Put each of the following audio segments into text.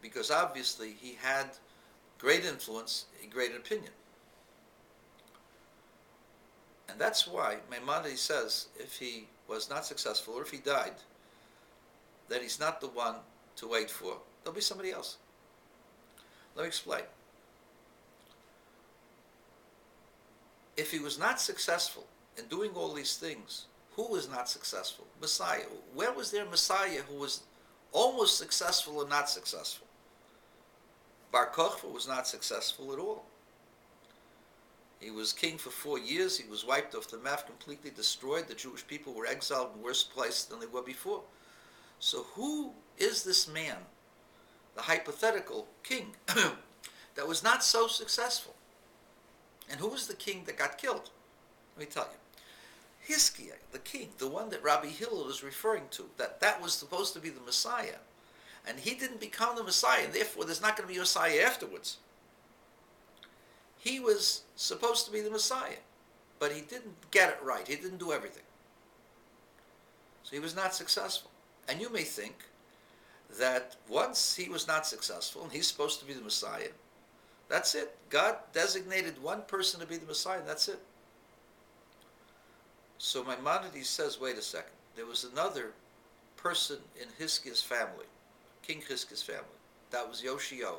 because obviously he had great influence, a great opinion. And that's why Maimonides says if he was not successful or if he died, that he's not the one to wait for. There'll be somebody else. Let me explain. If he was not successful in doing all these things, who was not successful? Messiah. Where was there a Messiah who was almost successful and not successful? Bar Kokhba was not successful at all. He was king for 4 years. He was wiped off the map, completely destroyed. The Jewish people were exiled in worse place than they were before. So who is this man, the hypothetical king, that was not so successful? And who was the king that got killed? Let me tell you. Hiskiah, the king, the one that Rabbi Hillel is referring to, that was supposed to be the Messiah. And he didn't become the Messiah, and therefore there's not going to be a Messiah afterwards. He was supposed to be the Messiah, but he didn't get it right. He didn't do everything. So he was not successful. And you may think that once he was not successful, and he's supposed to be the Messiah, that's it. God designated one person to be the Messiah, and that's it. So Maimonides says, wait a second. There was another person in Hiskiah's family, King Hiskiah's family. That was Yoshio,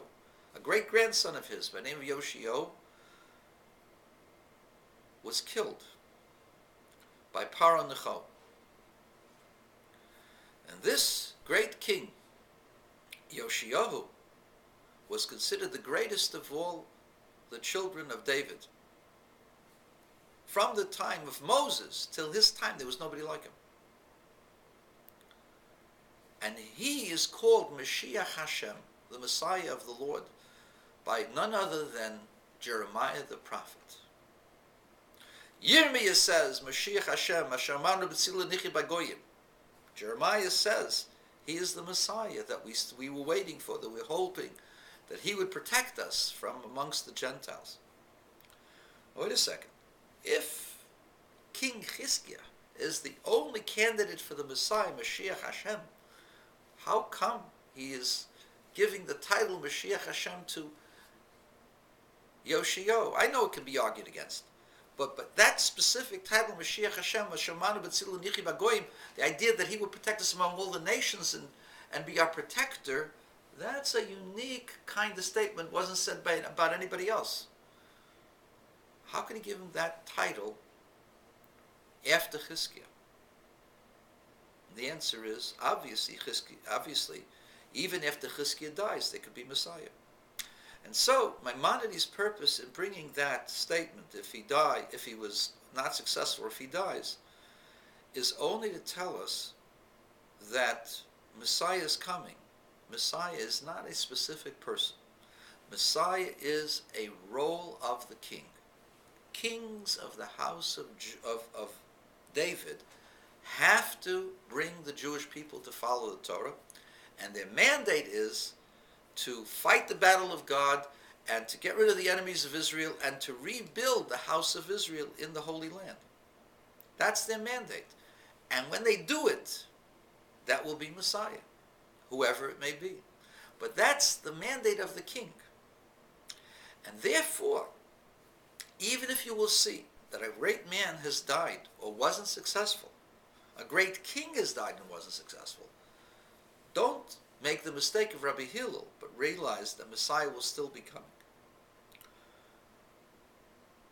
a great-grandson of his by the name of Yoshio, was killed by Paro Necho. And this great king, Yoshio, was considered the greatest of all the children of David. From the time of Moses till his time, there was nobody like him. And he is called Mashiach Hashem, the Messiah of the Lord, by none other than Jeremiah the prophet. Yirmiyah says, Mashiach Hashem, Ashamanu b'tzila nichi b'goyim. Jeremiah says, he is the Messiah that we were waiting for, that we were hoping that he would protect us from amongst the Gentiles. Wait a second. If King Hiskiah is the only candidate for the Messiah, Mashiach Hashem, how come he is giving the title Mashiach Hashem to Yoshio? I know it can be argued against, but that specific title, Mashiach Hashem, Hashamanu b'tzilu nichi b'goyim, the idea that he would protect us among all the nations and be our protector, that's a unique kind of statement. Wasn't said about anybody else. How can he give him that title after Hiskiah? The answer is obviously, even after Hiskiah dies, there could be Messiah. And so Maimonides' purpose in bringing that statement, if he was not successful, or if he dies, is only to tell us that Messiah is coming. Messiah is not a specific person. Messiah is a role of the king. Kings of the house of David have to bring the Jewish people to follow the Torah, and their mandate is to fight the battle of God and to get rid of the enemies of Israel and to rebuild the house of Israel in the Holy Land. That's their mandate. And when they do it, that will be Messiah, whoever it may be. But that's the mandate of the king. And therefore, even if you will see that a great man has died or wasn't successful, a great king has died and wasn't successful, don't make the mistake of Rabbi Hillel, but realize that Messiah will still be coming.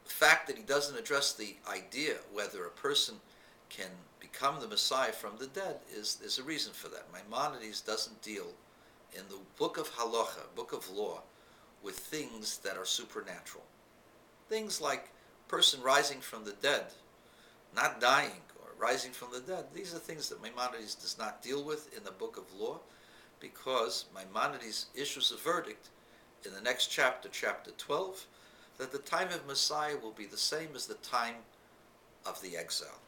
The fact that he doesn't address the idea whether a person can become the Messiah from the dead is a reason for that. Maimonides doesn't deal in the book of Halacha, book of law, with things that are supernatural. Things like person rising from the dead, not dying, or rising from the dead. These are things that Maimonides does not deal with in the book of law, because Maimonides issues a verdict in the next chapter, chapter 12, that the time of Messiah will be the same as the time of the exile.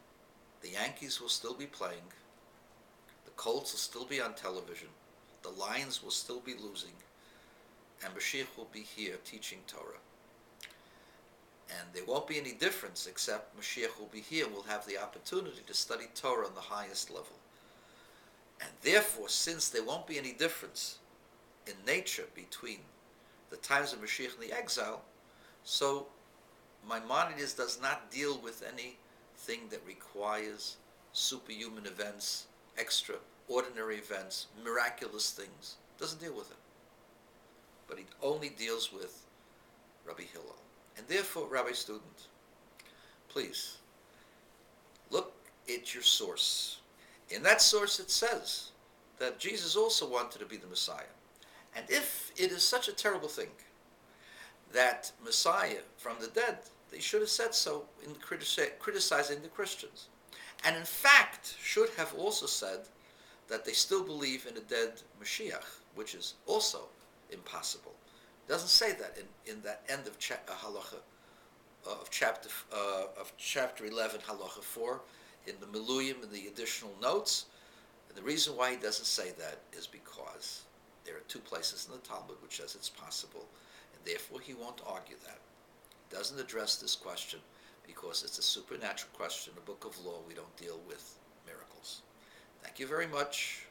The Yankees will still be playing, the Colts will still be on television, the Lions will still be losing, and Mashiach will be here teaching Torah. And there won't be any difference except Mashiach will be here. We'll have the opportunity to study Torah on the highest level. And therefore, since there won't be any difference in nature between the times of Mashiach and the exile, so Maimonides does not deal with anything that requires superhuman events, extraordinary events, miraculous things. Doesn't deal with it. But he only deals with Rabbi Hillel. And therefore, Rabbi student, please, look at your source. In that source it says that Jesus also wanted to be the Messiah. And if it is such a terrible thing that Messiah from the dead, they should have said so in criticizing the Christians. And in fact, should have also said that they still believe in a dead Mashiach, which is also impossible. It doesn't say that in that end of halacha of chapter 11, halacha 4, in the Miluyim, in the additional notes. And the reason why he doesn't say that is because there are two places in the Talmud which says it's possible, and therefore he won't argue that. He doesn't address this question because it's a supernatural question. In the book of law, we don't deal with miracles. Thank you very much.